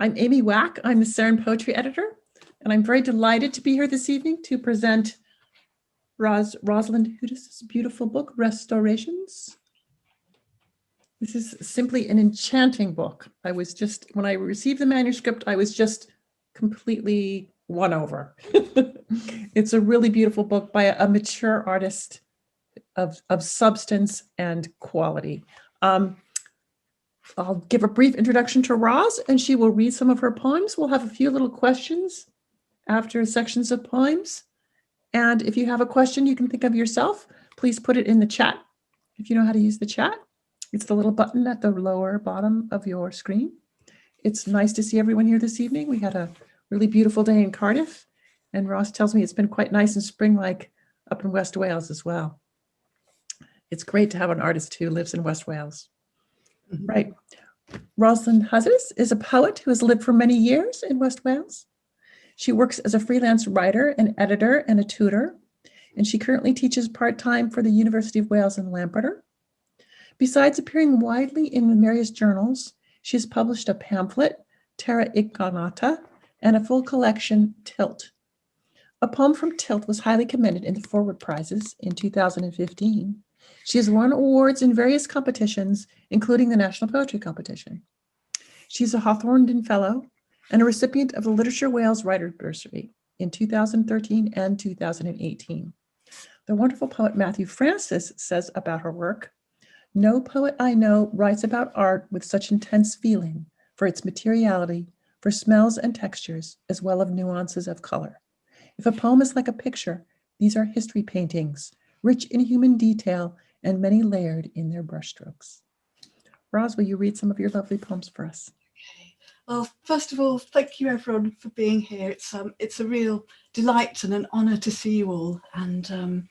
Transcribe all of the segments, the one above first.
I'm Amy Wack. I'm the CERN Poetry Editor, and I'm very delighted to be here this evening to present Rosalind Hudis' beautiful book, Restorations. This is simply an enchanting book. When I received the manuscript, I was just completely won over. It's a really beautiful book by a mature artist of substance and quality. I'll give a brief introduction to Roz, and she will read some of her poems. We'll have a few little questions after sections of poems. And if you have a question you can think of yourself, please put it in the chat. If you know how to use the chat, it's the little button at the lower bottom of your screen. It's nice to see everyone here this evening. We had a really beautiful day in Cardiff, and Roz tells me it's been quite nice and spring-like up in West Wales as well. It's great to have an artist who lives in West Wales. Right. Rosalind Hudis is a poet who has lived for many years in West Wales. She works as a freelance writer, an editor, and a tutor, and she currently teaches part-time for the University of Wales in Lampeter. Besides appearing widely in various journals, she has published a pamphlet, Terra Incognita, and a full collection, Tilt. A poem from Tilt was highly commended in the Forward Prizes in 2015. She has won awards in various competitions, including the National Poetry Competition. She's a Hawthornden Fellow and a recipient of the Literature Wales Writer Bursary in 2013 and 2018. The wonderful poet Matthew Francis says about her work, "No poet I know writes about art with such intense feeling for its materiality, for smells and textures, as well as nuances of color. If a poem is like a picture, these are history paintings, rich in human detail and many layered in their brushstrokes." Roz, will you read some of your lovely poems for us? Okay. Well, first of all, thank you everyone for being here. It's a real delight and an honour to see you all. And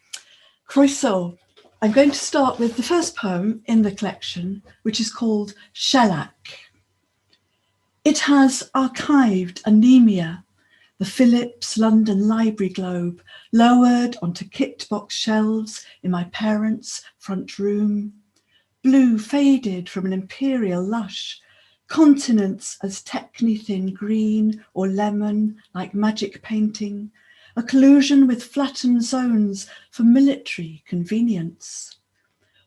Croeso, I'm going to start with the first poem in the collection, which is called Shellac. It has archived anemia, the Phillips London Library Globe, lowered onto kit box shelves in my parents' front room. Blue faded from an imperial lush, continents as techni-thin green or lemon like magic painting, a collusion with flattened zones for military convenience.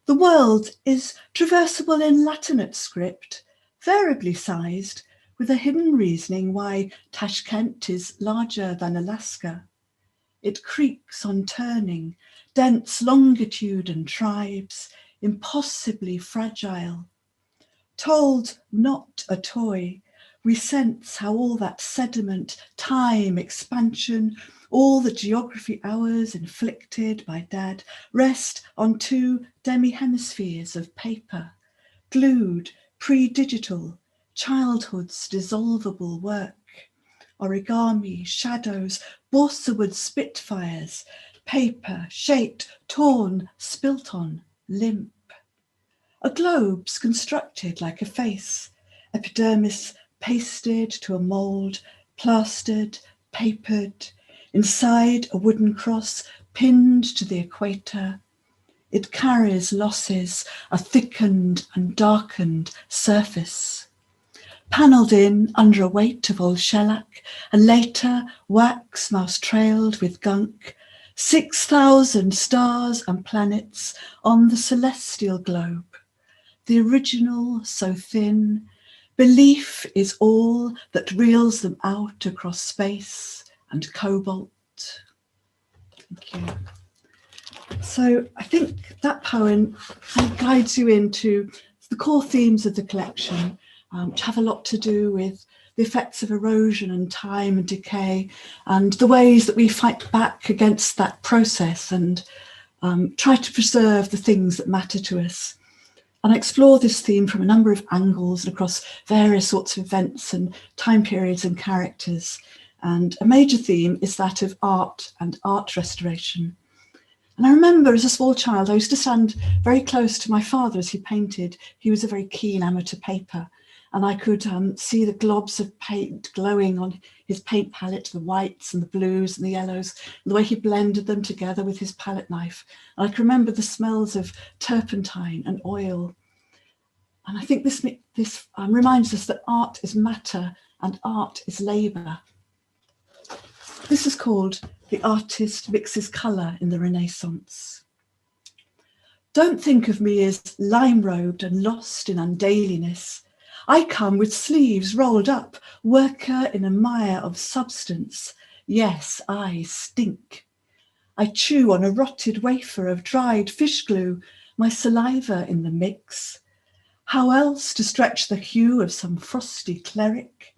The world is traversable in Latinate script, variably sized, with a hidden reasoning why Tashkent is larger than Alaska. It creaks on turning, dense longitude and tribes, impossibly fragile. Told not a toy, we sense how all that sediment, time, expansion, all the geography hours inflicted by Dad rest on two demi-hemispheres of paper, glued, pre-digital, childhood's dissolvable work, origami, shadows, balsa wood spitfires, paper, shaped, torn, spilt on, limp. A globe's constructed like a face, epidermis pasted to a mould, plastered, papered, inside a wooden cross pinned to the equator. It carries losses, a thickened and darkened surface. Panelled in under a weight of old shellac, and later wax mouse-trailed with gunk, 6,000 stars and planets on the celestial globe. The original so thin, belief is all that reels them out across space and cobalt. Thank you. So I think that poem kind of guides you into the core themes of the collection, which have a lot to do with the effects of erosion and time and decay, and the ways that we fight back against that process and try to preserve the things that matter to us. And I explore this theme from a number of angles and across various sorts of events and time periods and characters. And a major theme is that of art and art restoration. And I remember as a small child, I used to stand very close to my father as he painted. He was a very keen amateur paper, and I could see the globs of paint glowing on his paint palette, the whites and the blues and the yellows, and the way he blended them together with his palette knife. And I can remember the smells of turpentine and oil. And I think this reminds us that art is matter and art is labour. This is called The Artist Mixes Colour in the Renaissance. Don't think of me as lime-robed and lost in undailiness. I come with sleeves rolled up, worker in a mire of substance. Yes, I stink. I chew on a rotted wafer of dried fish glue, my saliva in the mix. How else to stretch the hue of some frosty cleric?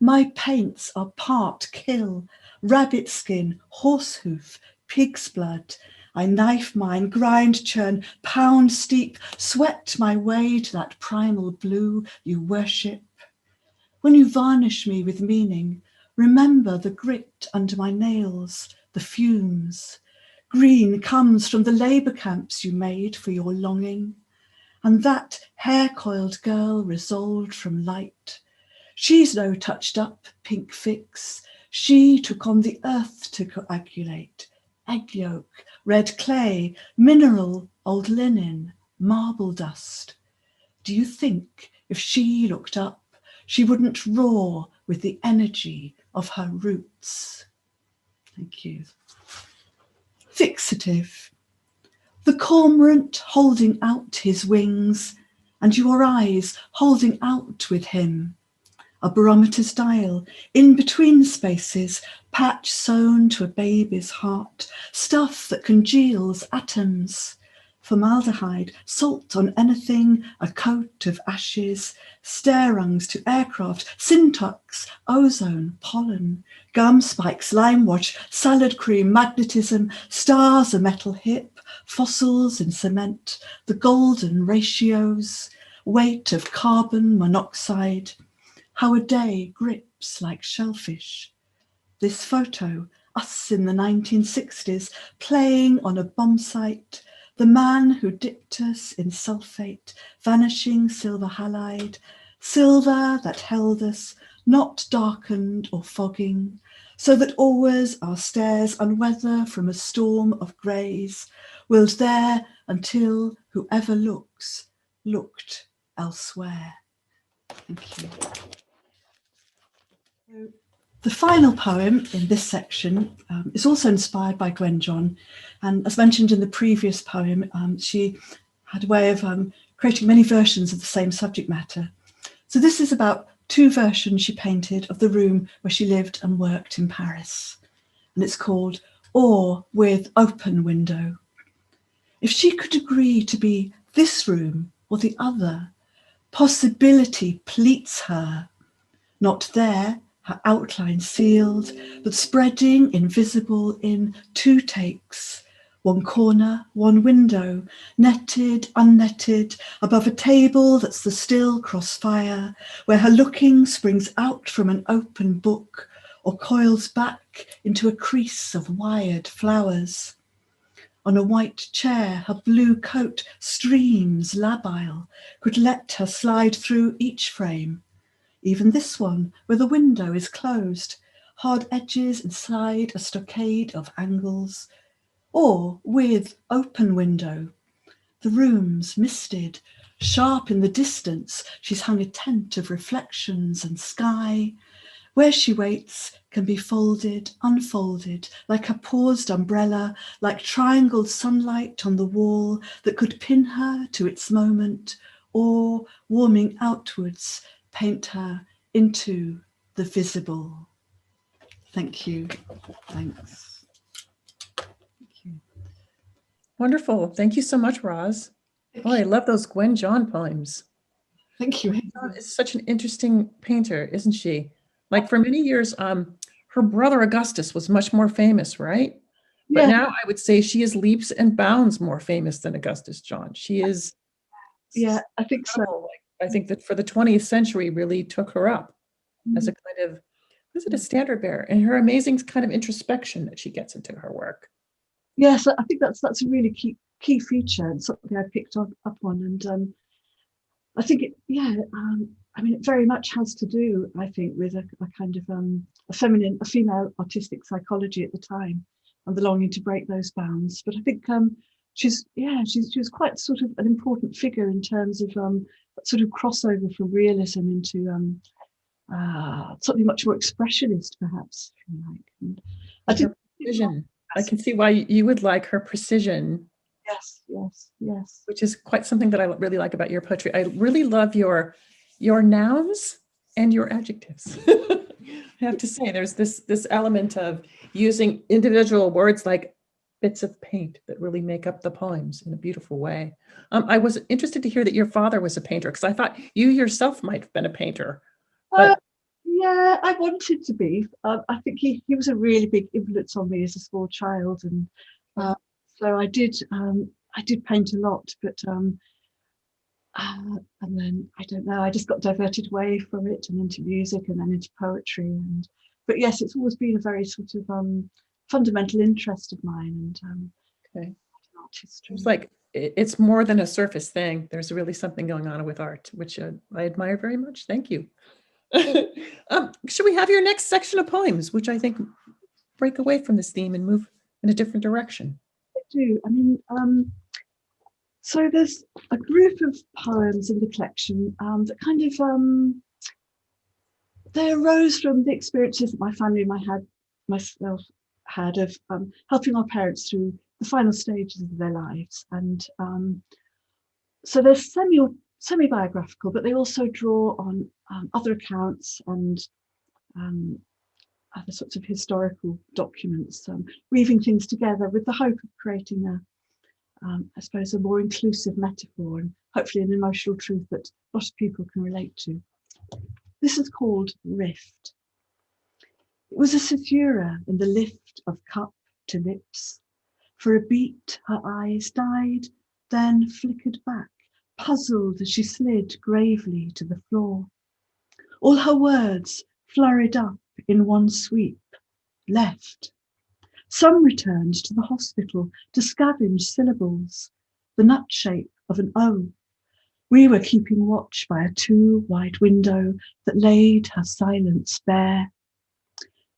My paints are part kill, rabbit skin, horse hoof, pig's blood. I knife mine, grind, churn, pound steep, sweat my way to that primal blue you worship. When you varnish me with meaning, remember the grit under my nails, the fumes. Green comes from the labour camps you made for your longing. And that hair-coiled girl resolved from light. She's no touched up pink fix. She took on the earth to coagulate. Egg yolk, red clay, mineral, old linen, marble dust. Do you think if she looked up, she wouldn't roar with the energy of her roots? Thank you. Fixative. The cormorant holding out his wings, and your eyes holding out with him. A barometer's dial, in between spaces, patch sewn to a baby's heart, stuff that congeals atoms. Formaldehyde, salt on anything, a coat of ashes, stair rungs to aircraft, syntax, ozone, pollen, gum spikes, lime wash, salad cream, magnetism, stars a metal hip, fossils in cement, the golden ratios, weight of carbon monoxide, how a day grips like shellfish. This photo, us in the 1960s, playing on a bomb site, the man who dipped us in sulfate, vanishing silver halide, silver that held us, not darkened or fogging, so that always our stairs unweather from a storm of greys, willed there until whoever looks, looked elsewhere. Thank you. The final poem in this section is also inspired by Gwen John, and as mentioned in the previous poem, she had a way of creating many versions of the same subject matter. So this is about 2 versions she painted of the room where she lived and worked in Paris, and it's called Or with Open Window. If she could agree to be this room or the other, possibility pleats her. Not there, her outline sealed, but spreading invisible in 2 takes. 1 corner, 1 window, netted, unnetted, above a table that's the still crossfire, where her looking springs out from an open book or coils back into a crease of wired flowers. On a white chair, her blue coat streams labile, could let her slide through each frame. Even this one, where the window is closed, hard edges inside a stockade of angles, or with open window. The room's misted, sharp in the distance, she's hung a tent of reflections and sky. Where she waits can be folded, unfolded, like a paused umbrella, like triangled sunlight on the wall that could pin her to its moment, or, warming outwards, paint her into the visible. Thank you. Thanks. Thank you. Wonderful. Thank you so much, Roz. Oh, I love those Gwen John poems. Thank you. Gwen John is such an interesting painter, isn't she? Like for many years, her brother Augustus was much more famous, right? But Yeah, now I would say she is leaps and bounds more famous than Augustus John. She is yeah, I think so. I think that for the 20th century really took her up as a kind of, was it a standard bearer? And her amazing kind of introspection that she gets into her work. Yes, I think that's a really key feature and something I picked up on. And I think it very much has to do, I think, with a kind of a female artistic psychology at the time and the longing to break those bounds. But I think she was quite sort of an important figure in terms of that sort of crossover from realism into something much more expressionist, perhaps. If you like. And I Her precision. I can see why you would like her precision. Yes, yes, yes. Which is quite something that I really like about your poetry. I really love your nouns and your adjectives. I have to say, there's this element of using individual words like bits of paint that really make up the poems in a beautiful way. I was interested to hear that your father was a painter, because I thought you yourself might have been a painter. But yeah, I wanted to be. I think he was a really big influence on me as a small child, and so I did paint a lot, but and then I don't know, I just got diverted away from it and into music and then into poetry. But yes, it's always been a very sort of fundamental interest of mine, and okay. art history. It's like it's more than a surface thing. There's really something going on with art, which I admire very much. Thank you. Should we have your next section of poems, which I think break away from this theme and move in a different direction? I do. I mean, so there's a group of poems in the collection that kind of they arose from the experiences that my family and myself had of helping our parents through the final stages of their lives, and so they're semi-biographical, but they also draw on other accounts and other sorts of historical documents, weaving things together with the hope of creating I suppose, a more inclusive metaphor and hopefully an emotional truth that a lot of people can relate to. This is called Rift. It was a caesura in the lift of cup to lips. For a beat, her eyes died, then flickered back, puzzled as she slid gravely to the floor. All her words flurried up in one sweep, left. Some returned to the hospital to scavenge syllables, the nut shape of an O. We were keeping watch by a too-wide window that laid her silence bare.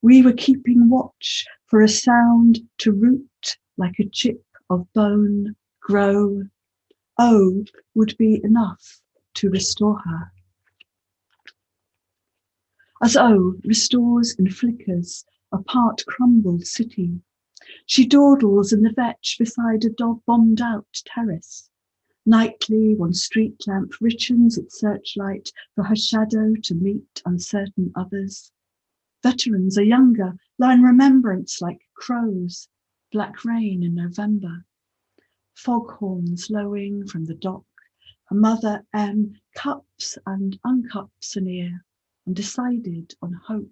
We were keeping watch for a sound to root like a chip of bone, grow. O would be enough to restore her. As O restores and flickers a part-crumbled city, she dawdles in the vetch beside a bombed-out terrace. Nightly, one street lamp richens its searchlight for her shadow to meet uncertain others. Veterans are younger, lie in remembrance like crows, black rain in November. Foghorns lowing from the dock, a mother M cups and uncups an ear, undecided on hope.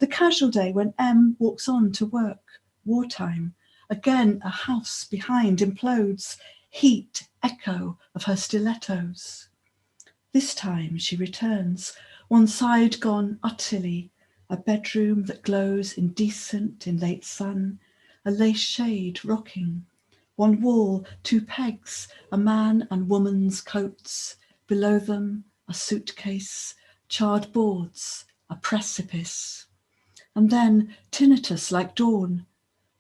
The casual day when M walks on to work, wartime, again a house behind implodes, heat echo of her stilettos. This time she returns, one side gone utterly, a bedroom that glows indecent in late sun, a lace shade rocking, one wall, two pegs, a man and woman's coats, below them a suitcase, charred boards, a precipice. And then tinnitus like dawn.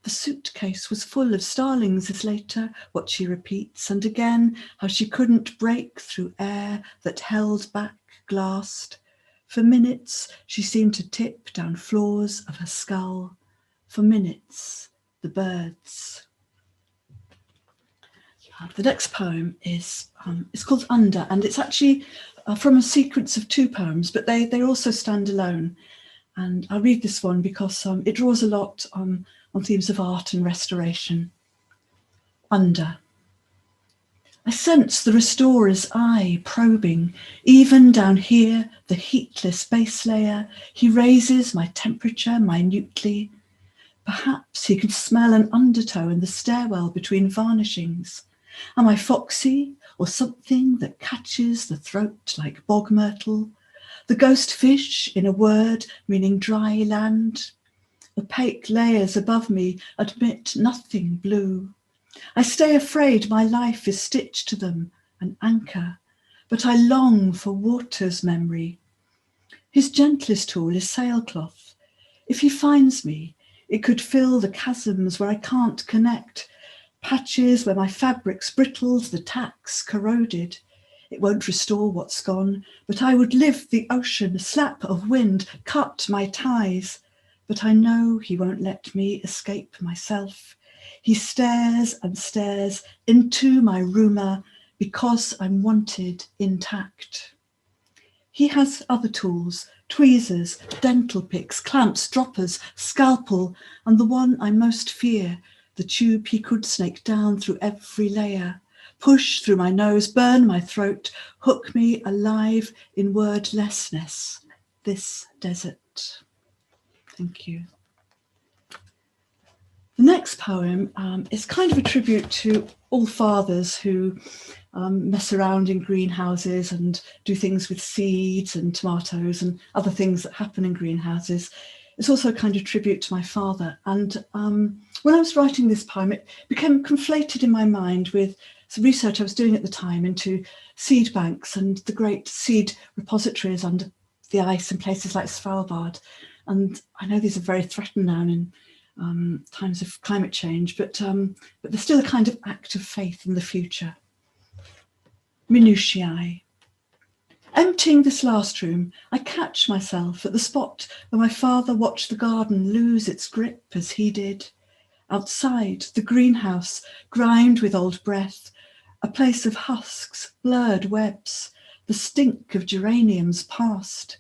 The suitcase was full of starlings is later what she repeats, and again how she couldn't break through air that held back glassed. For minutes she seemed to tip down floors of her skull. For minutes, the birds. The next poem is it's called Under, and it's actually from a sequence of two poems, but they also stand alone. And I'll read this one because it draws a lot on themes of art and restoration. Under. I sense the restorer's eye probing, even down here, the heatless base layer. He raises my temperature minutely. Perhaps he can smell an undertow in the stairwell between varnishings. Am I foxy or something that catches the throat like bog myrtle? The ghost fish, in a word, meaning dry land. Opaque layers above me admit nothing blue. I stay afraid my life is stitched to them, an anchor, but I long for water's memory. His gentlest tool is sailcloth. If he finds me, it could fill the chasms where I can't connect, patches where my fabric's brittled, the tacks corroded. It won't restore what's gone, but I would live the ocean, slap of wind, cut my ties. But I know he won't let me escape myself. He stares and stares into my rumour because I'm wanted intact. He has other tools, tweezers, dental picks, clamps, droppers, scalpel, and the one I most fear, the tube he could snake down through every layer, push through my nose, burn my throat, hook me alive in wordlessness, this desert. Thank you. The next poem is kind of a tribute to all fathers who mess around in greenhouses and do things with seeds and tomatoes and other things that happen in greenhouses. It's also a kind of tribute to my father. And when I was writing this poem, it became conflated in my mind with some research I was doing at the time into seed banks and the great seed repositories under the ice in places like Svalbard. And I know these are very threatened now in times of climate change, but there's still a kind of act of faith in the future. Minutiae. Emptying this last room, I catch myself at the spot where my father watched the garden lose its grip as he did. Outside, the greenhouse, grimed with old breath, a place of husks, blurred webs, the stink of geraniums past.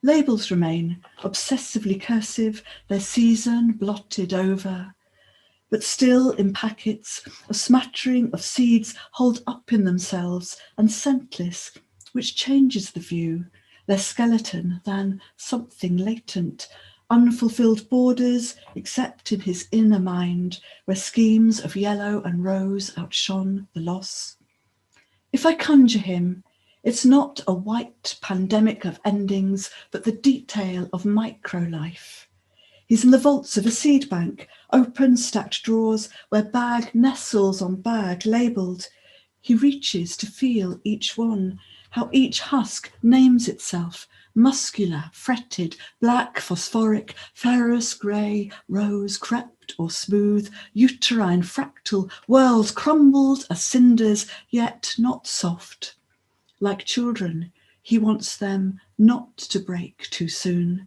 Labels remain, obsessively cursive, their season blotted over. But still in packets, a smattering of seeds hold up in themselves and scentless, which changes the view, their skeleton than something latent, unfulfilled borders except in his inner mind, where schemes of yellow and rose outshone the loss. If I conjure him, it's not a white pandemic of endings, but the detail of micro-life. He's in the vaults of a seed bank, open stacked drawers where bag nestles on bag labelled. He reaches to feel each one, how each husk names itself, muscular, fretted, black, phosphoric, ferrous, grey, rose, crept or smooth, uterine, fractal, worlds crumbled as cinders, yet not soft. Like children, he wants them not to break too soon.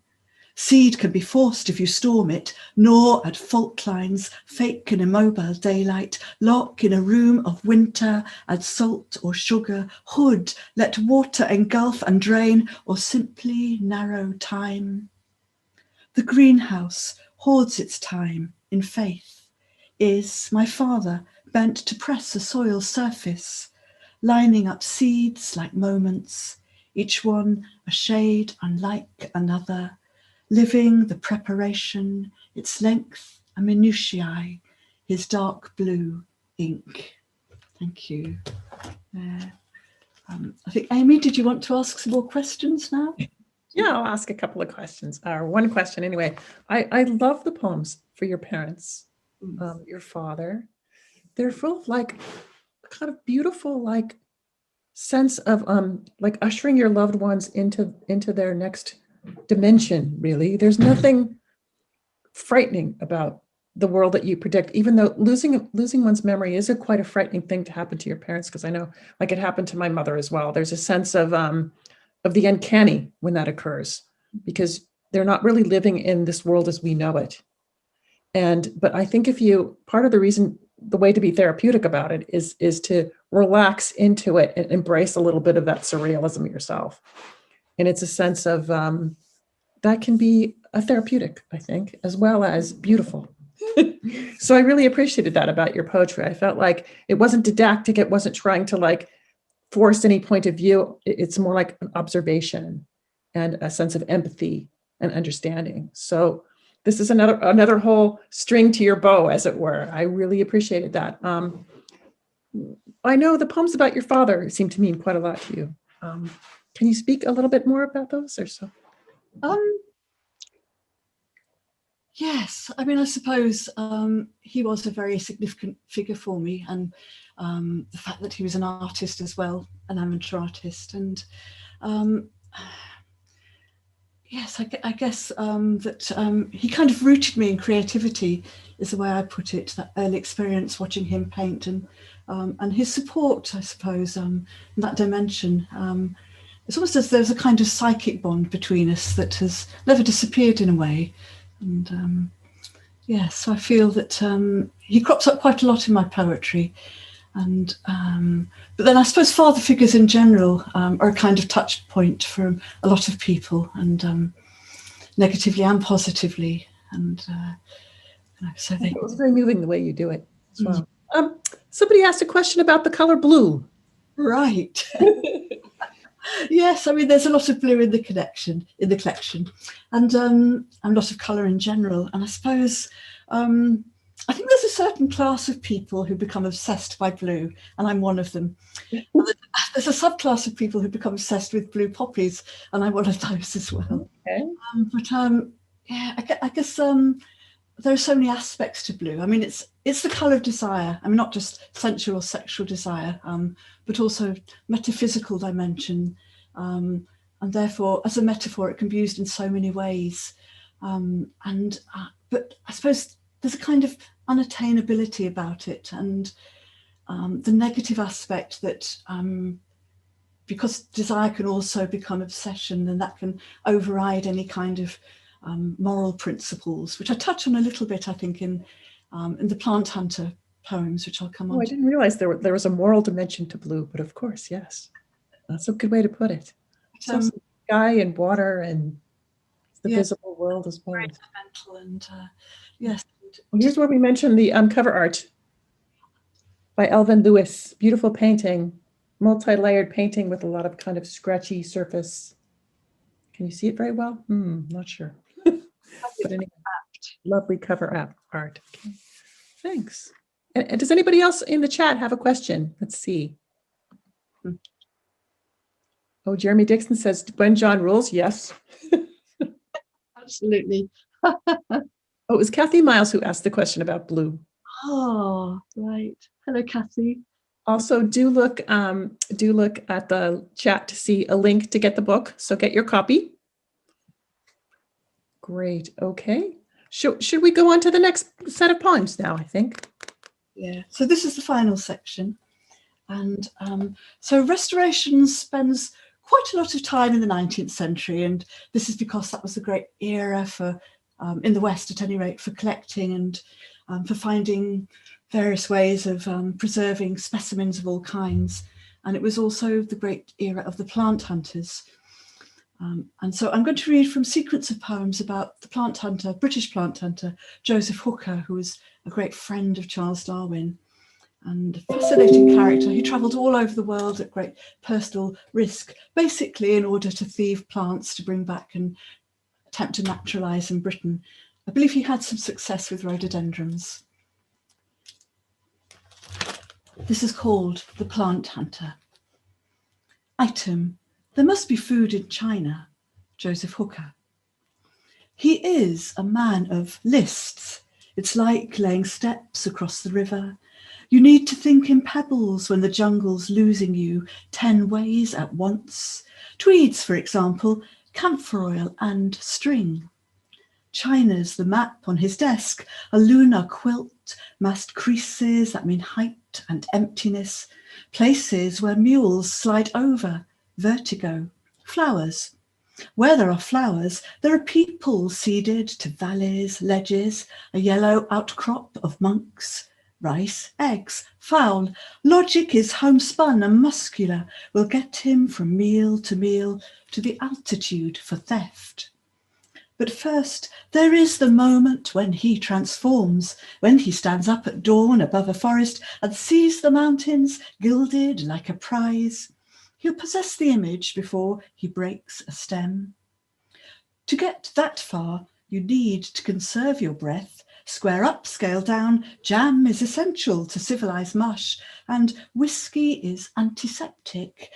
Seed can be forced if you storm it, gnaw at fault lines, fake an immobile daylight, lock in a room of winter, add salt or sugar, hood, let water engulf and drain, or simply narrow time. The greenhouse hoards its time in faith. Is my father bent to press a soil surface, lining up seeds like moments, each one a shade unlike another, living the preparation, its length a minutiae, his dark blue ink. Thank you. I think, Amy, did you want to ask some more questions now? Yeah, I'll ask a couple of questions, or one question anyway. I love the poems for your parents, your father. They're full of like kind of beautiful like sense of like ushering your loved ones into their next dimension. Really, there's nothing frightening about the world that you predict, even though losing one's memory is quite a frightening thing to happen to your parents, because I know like it happened to my mother as well. There's a sense of the uncanny when that occurs, because they're not really living in this world as we know it. But I think part of the reason, the way to be therapeutic about it is to relax into it and embrace a little bit of that surrealism yourself. And it's a sense of that can be a therapeutic, I think, as well as beautiful. So I really appreciated that about your poetry. I felt like it wasn't didactic. It wasn't trying to like force any point of view. It's more like an observation and a sense of empathy and understanding. So this is another whole string to your bow, as it were. I really appreciated that. I know the poems about your father seem to mean quite a lot to you. Can you speak a little bit more about those or so? Yes, I mean, I suppose he was a very significant figure for me, and the fact that he was an artist as well, an amateur artist, and yes, I guess that he kind of rooted me in creativity, is the way I put it. That early experience watching him paint and and his support, I suppose, in that dimension. It's almost as there's a kind of psychic bond between us that has never disappeared in a way. And yes, I feel that he crops up quite a lot in my poetry. And but then I suppose father figures in general are a kind of touch point for a lot of people, and negatively and positively. And so It was very moving the way you do it as well. Somebody asked a question about the color blue. Right. Yes, I mean there's a lot of blue in the collection, and a lot of colour in general. And I suppose I think there's a certain class of people who become obsessed by blue, and I'm one of them. There's a subclass of people who become obsessed with blue poppies, and I'm one of those as well. Okay. Yeah, I guess there are so many aspects to blue. I mean, it's the colour of desire. I mean, not just sensual or sexual desire, but also metaphysical dimension. And therefore, as a metaphor, it can be used in so many ways. But I suppose there's a kind of unattainability about it, and the negative aspect that because desire can also become obsession, and that can override any kind of moral principles, which I touch on a little bit, I think, in the Plant Hunter poems, which I'll come on I to. didn't realize there was a moral dimension to blue, but of course, yes. That's a good way to put it. So sky and water and the visible world as well. Mental and yes. Well, here's where we mentioned the cover art by Elvin Lewis. Beautiful painting, multi-layered painting with a lot of kind of scratchy surface. Can you see it very well? Not sure. But anyway, lovely cover art. Okay. Thanks. And does anybody else in the chat have a question? Let's see. Oh, Jeremy Dixon says, Gwen John rules. Yes. Absolutely. Oh, it was Kathy Miles who asked the question about blue. Oh, right. Hello, Kathy. Also, do look at the chat to see a link to get the book. So get your copy. Great. Okay. Should we go on to the next set of poems now, I think? Yeah. So this is the final section. And so restoration spends quite a lot of time in the 19th century. And this is because that was a great era for, in the West at any rate, for collecting and for finding various ways of preserving specimens of all kinds. And it was also the great era of the plant hunters. And so I'm going to read from a sequence of poems about the plant hunter, British plant hunter, Joseph Hooker, who was a great friend of Charles Darwin and a fascinating character. He travelled all over the world at great personal risk, basically in order to thieve plants to bring back and attempt to naturalise in Britain. I believe he had some success with rhododendrons. This is called The Plant Hunter. Item: there must be food in China. Joseph Hooker. He is a man of lists. It's like laying steps across the river. You need to think in pebbles when the jungle's losing you 10 ways at once. Tweeds, for example, camphor oil and string. China's the map on his desk, a lunar quilt, massed creases that mean height and emptiness, places where mules slide over, vertigo, flowers. Where there are flowers, there are people seeded to valleys, ledges, a yellow outcrop of monks, rice, eggs, fowl. Logic is homespun and muscular, will get him from meal to the altitude for theft. But first, there is the moment when he transforms, when he stands up at dawn above a forest and sees the mountains gilded like a prize. He'll possess the image before he breaks a stem. To get that far, you need to conserve your breath. Square up, scale down, jam is essential to civilise mush, and whiskey is antiseptic,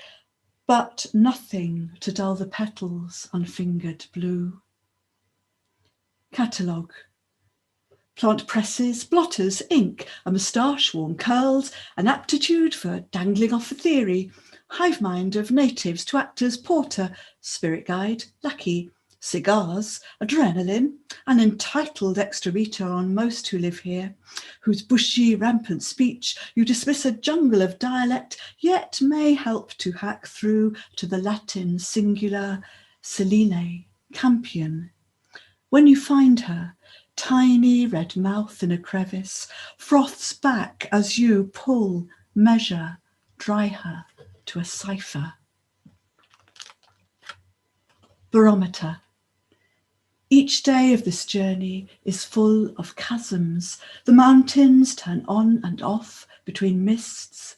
but nothing to dull the petals unfingered blue. Catalogue. Plant presses, blotters, ink, a moustache worn curls, an aptitude for dangling off a theory, hive mind of natives to actors, porter, spirit guide, lackey, cigars, adrenaline, an entitled extra meter on most who live here, whose bushy, rampant speech you dismiss a jungle of dialect, yet may help to hack through to the Latin singular Selene, campion. When you find her, tiny red mouth in a crevice, froths back as you pull, measure, dry her to a cipher. Barometer. Each day of this journey is full of chasms. The mountains turn on and off between mists.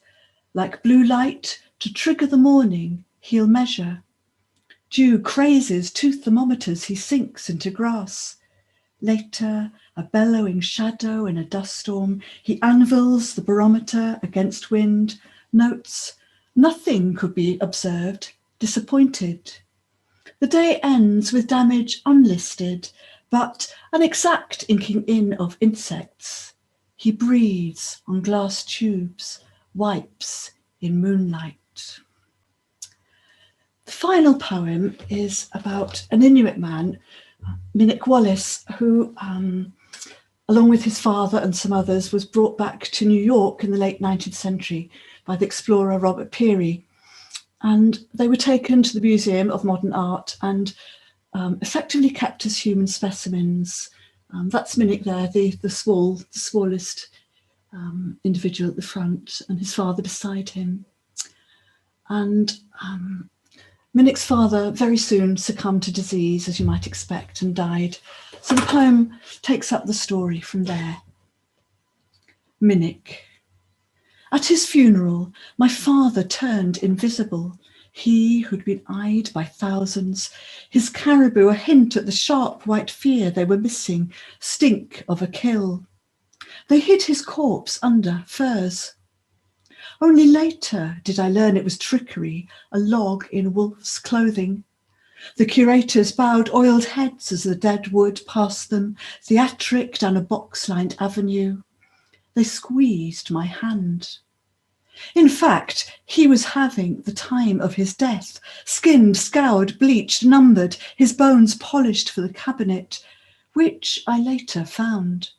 Like blue light to trigger the morning, he'll measure. Dew crazes two thermometers, he sinks into grass. Later, a bellowing shadow in a dust storm, he anvils the barometer against wind, notes nothing could be observed, disappointed. The day ends with damage unlisted, but an exact inking in of insects. He breathes on glass tubes, wipes in moonlight. The final poem is about an Inuit man, Minnick Wallace, who, along with his father and some others, was brought back to New York in the late 19th century by the explorer Robert Peary. And they were taken to the Museum of Modern Art and effectively kept as human specimens. That's Minnick there, the smallest individual at the front, and his father beside him. And Minnick's father very soon succumbed to disease, as you might expect, and died. So the poem takes up the story from there. Minnick. At his funeral, my father turned invisible. He who'd been eyed by thousands, his caribou a hint at the sharp white fear they were missing, stink of a kill. They hid his corpse under furs. Only later did I learn it was trickery, a log in wolf's clothing. The curators bowed oiled heads as the dead wood passed them, theatric down a box-lined avenue. They squeezed my hand. In fact, he was having the time of his death, skinned, scoured, bleached, numbered, his bones polished for the cabinet, which I later found.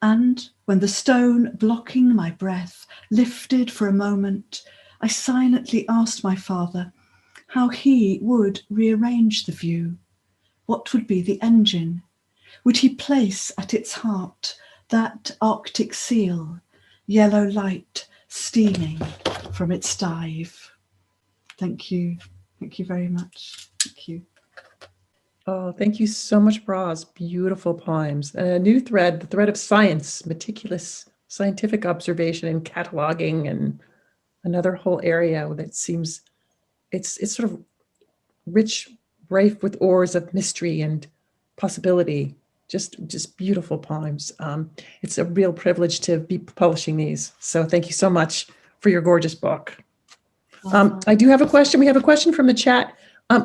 And when the stone blocking my breath lifted for a moment, I silently asked my father how he would rearrange the view. What would be the engine? Would he place at its heart that Arctic seal, yellow light steaming from its dive? Thank you. Thank you very much. Thank you. Oh, thank you so much, Roz. Beautiful poems. And a new thread, the thread of science, meticulous scientific observation and cataloging, and another whole area that seems it's sort of rich, rife with ores of mystery and possibility. Just beautiful poems. It's a real privilege to be publishing these. So thank you so much for your gorgeous book. I do have a question. We have a question from the chat.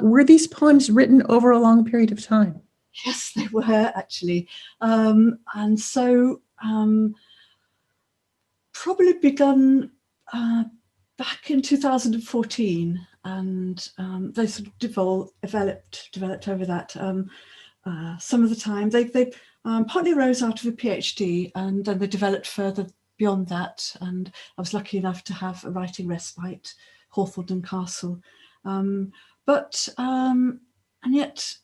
Were these poems written over a long period of time? Yes, they were actually. And so probably begun back in 2014, and they sort of developed over that. Some of the time they partly rose out of a PhD, and then they developed further beyond that. And I was lucky enough to have a writing respite, Hawthornden Castle. And yet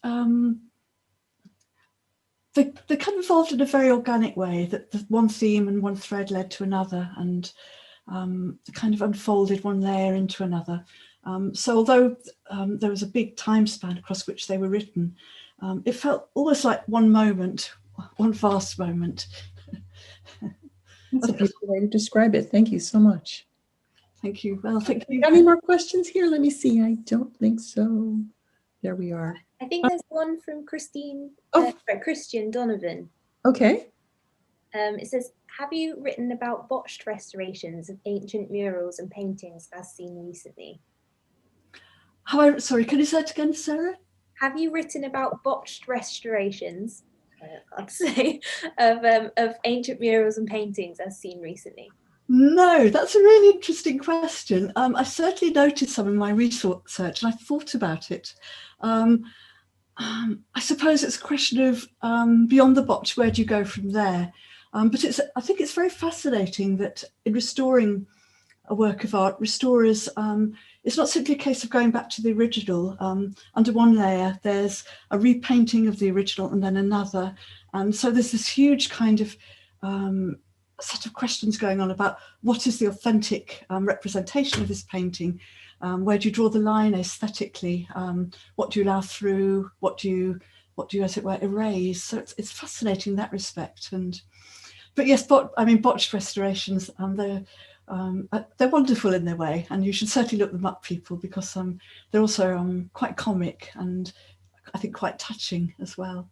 they kind of evolved in a very organic way, that the one theme and one thread led to another, and kind of unfolded one layer into another. So although there was a big time span across which they were written, it felt almost like one moment, one vast moment. That's a beautiful way to describe it. Thank you so much. Thank you. Well, thank you. Got any more questions here? Let me see. I don't think so. There we are. I think there's one from Christian Donovan. Okay. It says, have you written about botched restorations of ancient murals and paintings as seen recently? Sorry, can you say it again, Sarah? Have you written about botched restorations, I'd say, of ancient murals and paintings as seen recently? No, that's a really interesting question. I certainly noticed some in my research, and I thought about it. I suppose it's a question of beyond the botch, where do you go from there? But I think it's very fascinating that in restoring a work of art, restorers, it's not simply a case of going back to the original. Under one layer, there's a repainting of the original and then another. And so there's this huge kind of set of questions going on about what is the authentic representation of this painting? Where do you draw the line aesthetically? What do you allow through? What do you, as it were, erase? So it's fascinating in that respect. But yes, botched restorations, they're wonderful in their way, and you should certainly look them up, people, because they're also quite comic and I think quite touching as well,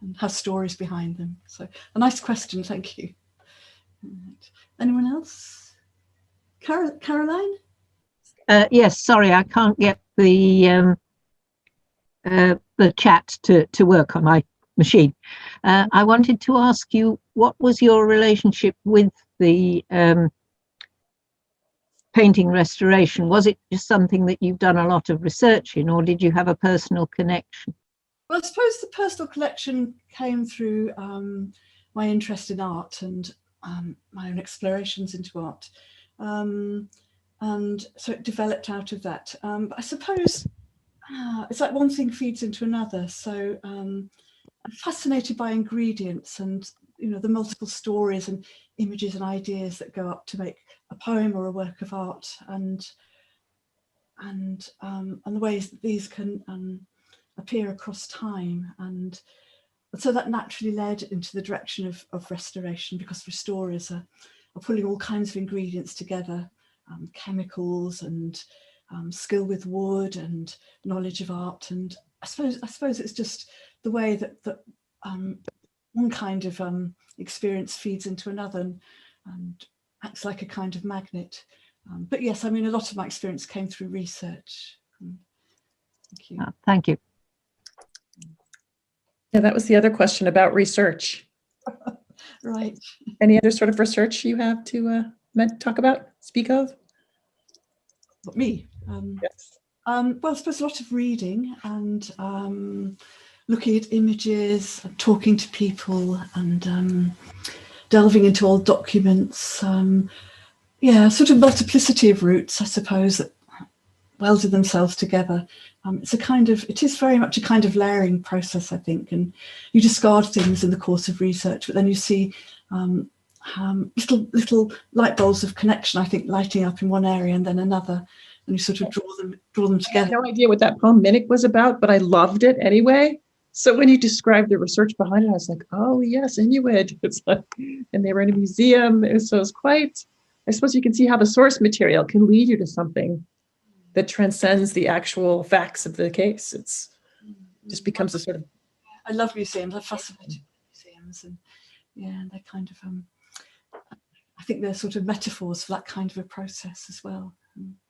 and have stories behind them. So a nice question, thank you. Right. Anyone else? Caroline? Yes, sorry, I can't get the chat to work on my machine. I wanted to ask you, what was your relationship with the painting restoration? Was it just something that you've done a lot of research in, or did you have a personal connection? Well, I suppose the personal connection came through my interest in art and my own explorations into art. And so it developed out of that. But I suppose it's like one thing feeds into another. So I'm fascinated by ingredients and, you know, the multiple stories and images and ideas that go up to make a poem or a work of art, and the ways that these can appear across time. And so that naturally led into the direction of restoration, because restorers are pulling all kinds of ingredients together, chemicals and skill with wood and knowledge of art. And I suppose it's just the way that one kind of experience feeds into another and acts like a kind of magnet. But yes, I mean, a lot of my experience came through research. Thank you. Thank you. Yeah, that was the other question about research. Right. Any other sort of research you have to talk about, speak of? What, me? Yes. Well, I suppose a lot of reading and looking at images, and talking to people, and delving into old documents. Yeah, sort of multiplicity of routes, I suppose, that welded themselves together. It is very much a kind of layering process, I think, and you discard things in the course of research, but then you see little light bulbs of connection, I think, lighting up in one area and then another, and you sort of draw them together. I had no idea what that poem Minnick was about, but I loved it anyway. So when you described the research behind it, I was like, oh yes, Inuit. It's like, and they were in a museum. So it was quite, I suppose you can see how the source material can lead you to something that transcends the actual facts of the case. It's just becomes a sort of. I love museums. I'm fascinated by museums, and yeah, they're kind of I think they're sort of metaphors for that kind of a process as well.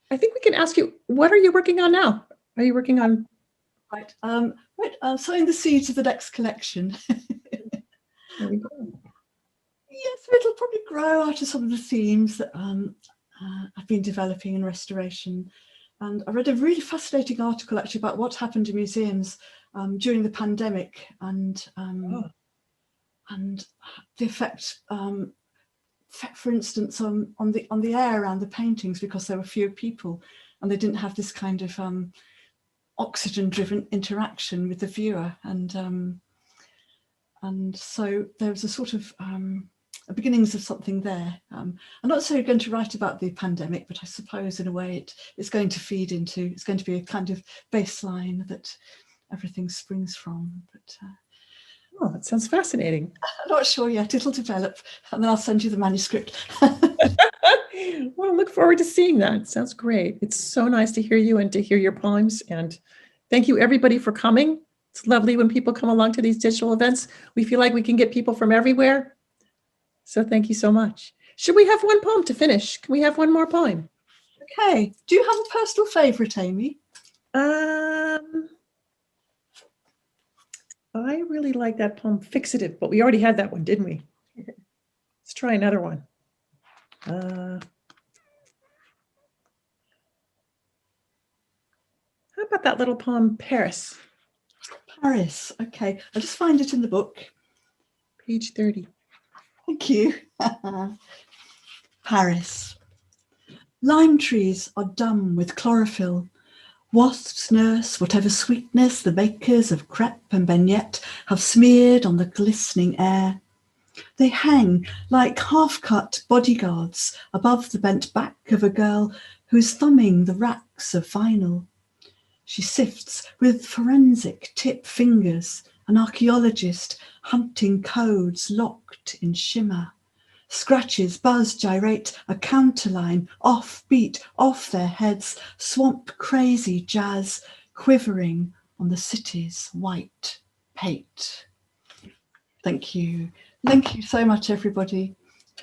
I think we can ask you, what are you working on now? Are you working on? Right. Sowing the seeds of the next collection. There we go. Yes, it'll probably grow out of some of the themes that I've been developing in restoration. And I read a really fascinating article actually about what happened in museums during the pandemic, and the effect, for instance, on the air around the paintings, because there were fewer people and they didn't have this kind of oxygen-driven interaction with the viewer, and so there was a sort of beginnings of something there. I'm not necessarily going to write about the pandemic, but I suppose in a way it's going to feed into, it's going to be a kind of baseline that everything springs from. But oh, that sounds fascinating. I'm not sure yet, it'll develop, and then I'll send you the manuscript. Well, I look forward to seeing that. Sounds great. It's so nice to hear you and to hear your poems. And thank you everybody for coming. It's lovely when people come along to these digital events. We feel like we can get people from everywhere. So thank you so much. Should we have one poem to finish? Can we have one more poem? Okay. Do you have a personal favourite, Amy? I really like that poem, Fixative, but we already had that one, didn't we? Let's try another one. How about that little poem, Paris? Paris. Okay, I'll just find it in the book. Page 30. Thank you. Paris. Lime trees are dumb with chlorophyll. Wasps nurse whatever sweetness the bakers of crepe and beignet have smeared on the glistening air. They hang like half-cut bodyguards above the bent back of a girl who is thumbing the racks of vinyl. She sifts with forensic tip fingers, an archaeologist hunting codes locked in shimmer. Scratches buzz gyrate a counterline, off-beat, off their heads, swamp crazy jazz quivering on the city's white pate. Thank you. Thank you so much, everybody.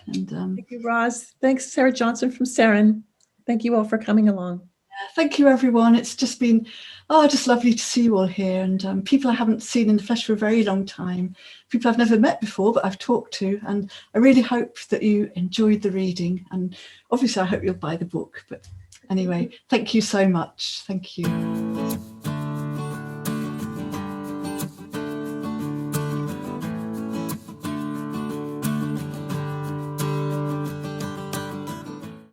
And Thank you, Roz. Thanks, Sarah Johnson from Sarin. Thank you all for coming along. thank you, everyone. It's just been just lovely to see you all here, and people I haven't seen in the flesh for a very long time, people I've never met before, but I've talked to, and I really hope that you enjoyed the reading, and obviously I hope you'll buy the book. But anyway, thank you so much. Thank you.